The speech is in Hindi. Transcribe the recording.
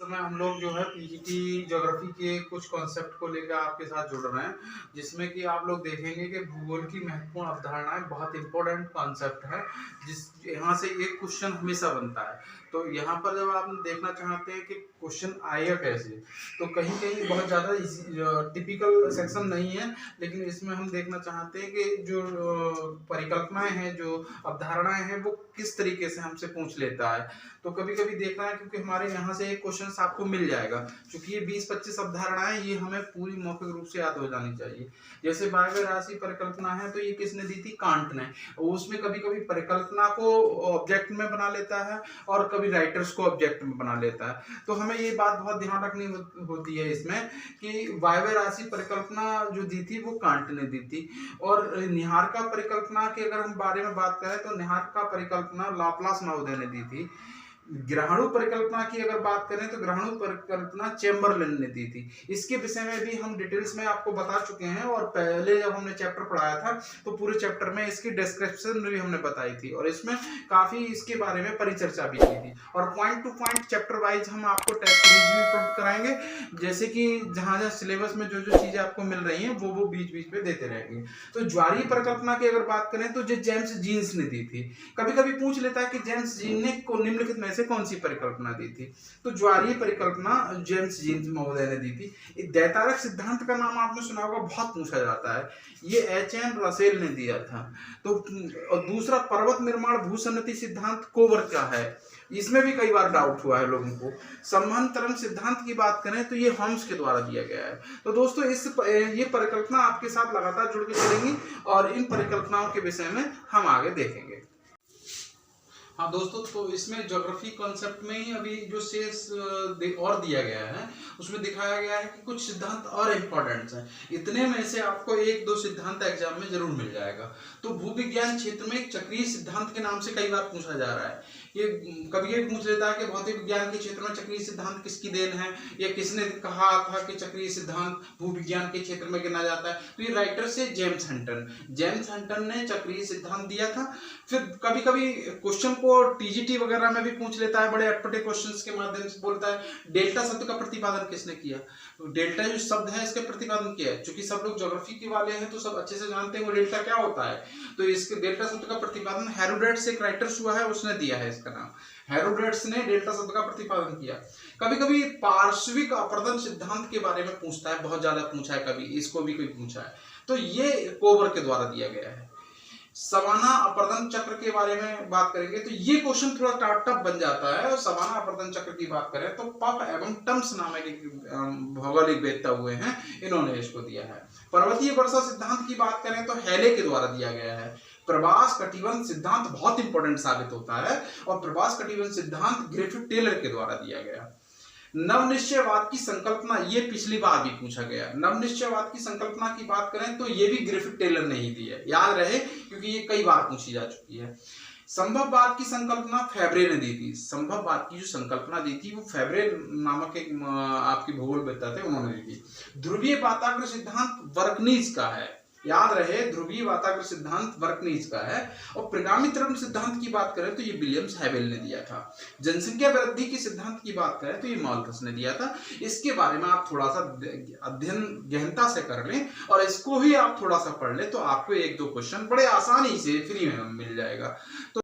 समय हम लोग जो है पीजीटी ज्योग्राफी के कुछ कॉन्सेप्ट को लेकर आपके साथ जुड़ रहे हैं, जिसमें कि आप लोग देखेंगे कि भूगोल की महत्वपूर्ण अवधारणाएं बहुत इंपॉर्टेंट कॉन्सेप्ट है, जिस यहाँ से एक क्वेश्चन हमेशा बनता है। तो यहाँ पर जब आप देखना चाहते हैं कि क्वेश्चन आएगा कैसे, तो कहीं कहीं बहुत ज़्यादा टिपिकल सेक्शन नहीं है, लेकिन इसमें हम देखना चाहते हैं कि जो परिकल्पनाएं हैं, जो अवधारणाएं हैं, वो किस तरीके से हमसे पूछ लेता है। तो कभी कभी देखना है, क्योंकि हमारे यहाँ से एक क्वेश्चन आपको मिल जाएगा, क्योंकि ये 20-25 अवधारणाएं ये हमें पूरी मौखिक रूप से याद हो जानी चाहिए। जैसे वायव्य राशि परिकल्पना है, तो ये किसने दी थी? कांट ने। उसमें कभी कभी परिकल्पना को ऑब्जेक्ट में बना लेता है और कभी राइटर्स को ऑब्जेक्ट में बना लेता है। तो हमें ये बात बहुत ध्यान रखनी होती है इसमें कि वायव्य राशि परिकल्पना जो दी थी वो कांट ने दी थी। और निहारका परिकल्पना के अगर हम बारे में बात करें तो निहारका परिकल्पना लाप्लास महोदय ने दी थी। ग्रहणु परिकल्पना की अगर बात करें तो ग्रहणु परिकल्पना चेम्बरलेन ने दी थी। इसके विषय में भी हम डिटेल्स में आपको बता चुके हैं, और पहले जब हमने चैप्टर पढ़ाया था तो पूरे चैप्टर में इसकी डिस्क्रिप्शन भी हमने बताई थी, और इसमें काफी इसके बारे में परिचर्चा भी की थी। और point two point chapter wise हम आपको टेस्ट सीरीज भी प्रोवाइड कराएंगे, जैसे कि जहां जहां सिलेबस में जो जो चीजें आपको मिल रही हैं वो बीच बीच में देते रहेंगे। तो ज्वारीय परिकल्पना की अगर बात करें तो जो जेम्स जीन्स ने दी थी। कभी कभी पूछ लेता है कि जेम्स जीन ने निम्नलिखित में से कौन सी परिकल्पना दी थी? तो ज्वारीय परिकल्पना जेम्स जीन्स महोदय ने दी थी। दैतारक सिद्धांत का नाम आपने सुना होगा, बहुत पूछा जाता है, ये एच.एन. रसेल ने दिया था। तो दूसरा पर्वत निर्माण भूसन्नति सिद्धांत कोवर का है, इसमें भी कई बार डाउट हुआ है लोगों को। संवहन तरंग सिद्धांत की बात करें तो ये होम्स के द्वारा दिया गया है। तो दोस्तों ये परिकल्पना आपके साथ लगातार जुड़ के चलेंगी, और इन परिकल्पनाओं के विषय में हम आगे देखेंगे। हाँ दोस्तों, तो इसमें ज्योग्राफी कॉन्सेप्ट में ही अभी जो शेष और दिया गया है उसमें दिखाया गया है कि कुछ सिद्धांत और इम्पोर्टेंट हैं। इतने में से आपको 1-2 सिद्धांत एग्जाम में जरूर मिल जाएगा। तो भूविज्ञान क्षेत्र में चक्रीय सिद्धांत के नाम से कई बार पूछा जा रहा है। ये कभी ये पूछ लेता है कि भौतिक विज्ञान के क्षेत्र में चक्रीय सिद्धांत किसकी देन है, या किसने कहा था कि चक्रीय सिद्धांत भूविज्ञान के क्षेत्र में गिना जाता है? तो ये राइटर से जेम्स हंटन ने चक्रीय सिद्धांत दिया था। फिर कभी कभी क्वेश्चन को टीजीटी वगैरह में भी पूछ लेता है, बड़े अटपटे क्वेश्चंस के माध्यम से बोलता है डेल्टा शब्द का प्रतिपादन किसने किया? डेल्टा जो शब्द है इसका प्रतिपादन किया है। चूंकि सब लोग ज्योग्राफी के वाले हैं तो सब अच्छे से जानते हैं वो डेल्टा क्या होता है। तो इसके डेल्टा शब्द का प्रतिपादन हेरोडोटस एक राइटर्स हुआ है, उसने दिया है, इसका नाम हेरोडोटस ने डेल्टा शब्द का प्रतिपादन किया। कभी कभी पार्श्विक अपरदन सिद्धांत के बारे में पूछता है, बहुत ज्यादा पूछा है, कभी इसको भी कोई पूछा है, तो ये कोवर के द्वारा दिया गया है। सवाना अपरदन चक्र के बारे में बात करेंगे तो ये क्वेश्चन थोड़ा टफ बन जाता है। और सवाना अपरदन चक्र की बात करें तो पफ एवं टम्स नामक भौगोलिक वेत्ता हुए हैं, इन्होंने इसको दिया है। पर्वतीय वर्षा सिद्धांत की बात करें तो हेले के द्वारा दिया गया है। प्रवास कटिबंध सिद्धांत बहुत इंपॉर्टेंट साबित होता है, और प्रवास कटिबंध सिद्धांत ग्रिफिथ टेलर के द्वारा दिया गया। नवनिश्चयवाद की संकल्पना, ये पिछली बार भी पूछा गया। नवनिश्चयवाद की संकल्पना की बात करें तो ये भी ग्रिफिथ टेलर ने ही दी है, याद रहे, क्योंकि ये कई बार पूछी जा चुकी है। संभववाद की संकल्पना फेब्रे ने दी थी। संभववाद की जो संकल्पना दी थी वो फेब्रे नामक एक आपकी भूगोलवेत्ता थे, उन्होंने दी थी। ध्रुवीय वाताग्र सिद्धांत वर्कनीज का है, याद रहे, ध्रुवीय वाताग्र सिद्धांत वर्कनीज का है। और प्रगामी तरंग सिद्धांत की बात करें तो ये विलियम्स हैवेल ने दिया था। जनसंख्या वृद्धि के सिद्धांत की बात करें तो ये माल्थस ने दिया था। इसके बारे में आप थोड़ा सा अध्ययन गहनता से कर लें, और इसको ही आप थोड़ा सा पढ़ लें तो आपको 1-2 क्वेश्चन बड़े आसानी से फ्री में मिल जाएगा। तो